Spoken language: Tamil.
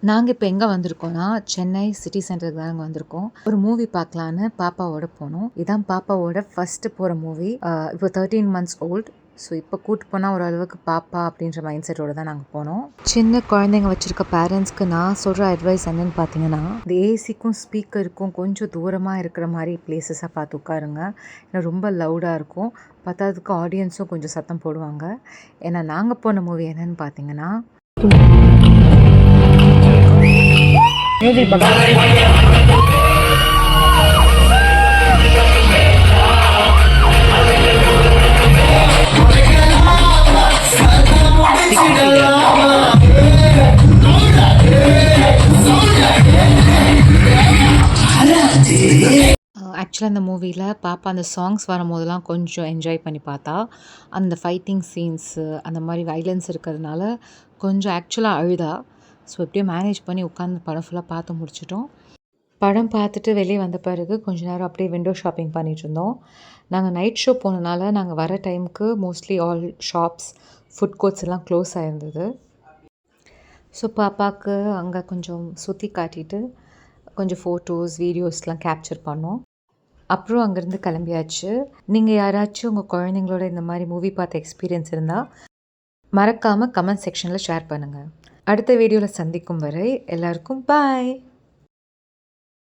நாங்கள் இப்போ எங்கே வந்திருக்கோம்னா சென்னை சிட்டி சென்டருக்கு தாங்க வந்திருக்கோம். ஒரு மூவி பார்க்கலான்னு பாப்பாவோட போனோம். இதான் பாப்பாவோட ஃபஸ்ட்டு போகிற மூவி. இப்போ 13 months ஓல்டு. ஸோ இப்போ கூட்டு போனால் ஓரளவுக்கு பாப்பா அப்படின்ற மைண்ட் செட்டோடு தான் நாங்கள் போனோம். சின்ன குழந்தைங்க வச்சுருக்க பேரண்ட்ஸ்க்கு நான் சொல்கிற அட்வைஸ் என்னென்னு பார்த்தீங்கன்னா, இந்த ஏசிக்கும் ஸ்பீக்கருக்கும் கொஞ்சம் தூரமாக இருக்கிற மாதிரி பிளேசஸாக பார்த்து உட்காருங்க. ஏன்னா ரொம்ப லவுடாக இருக்கும். பத்தாததுக்கு ஆடியன்ஸும் கொஞ்சம் சத்தம் போடுவாங்க. ஏன்னா நாங்கள் போன மூவி என்னென்னு பார்த்தீங்கன்னா ஆக்சுவலாக அந்த மூவியில் பாப்பா அந்த சாங்ஸ் வரும்போதெல்லாம் கொஞ்சம் என்ஜாய் பண்ணி பார்த்தா. அந்த ஃபைட்டிங் சீன்ஸு அந்த மாதிரி வைலன்ஸ் இருக்கிறதுனால கொஞ்சம் ஆக்சுவலாக அழுதா. ஸோ எப்படியோ மேனேஜ் பண்ணி உட்காந்து படம் ஃபுல்லாக பார்த்து முடிச்சிட்டோம். படம் பார்த்துட்டு வெளியே வந்த பிறகு கொஞ்ச நேரம் அப்படியே விண்டோ ஷாப்பிங் பண்ணிகிட்ருந்தோம். நாங்கள் நைட் ஷோ போனனால நாங்கள் வர டைமுக்கு mostly all shops, food courts எல்லாம் க்ளோஸ் ஆகிருந்தது. ஸோ பாப்பாவுக்கு அங்கே கொஞ்சம் சுற்றி காட்டிட்டு கொஞ்சம் ஃபோட்டோஸ், வீடியோஸ்லாம் கேப்சர் பண்ணோம். அப்புறம் அங்கேருந்து கிளம்பியாச்சு. நீங்கள் யாராச்சும் உங்கள் குழந்தைங்களோட இந்த மாதிரி மூவி பார்த்த எக்ஸ்பீரியன்ஸ் இருந்தால் மறக்காமல் கமெண்ட் செக்ஷனில் ஷேர் பண்ணுங்கள். அடுத்த வீடியோவில் சந்திக்கும் வரை எல்லாருக்கும் பாய்.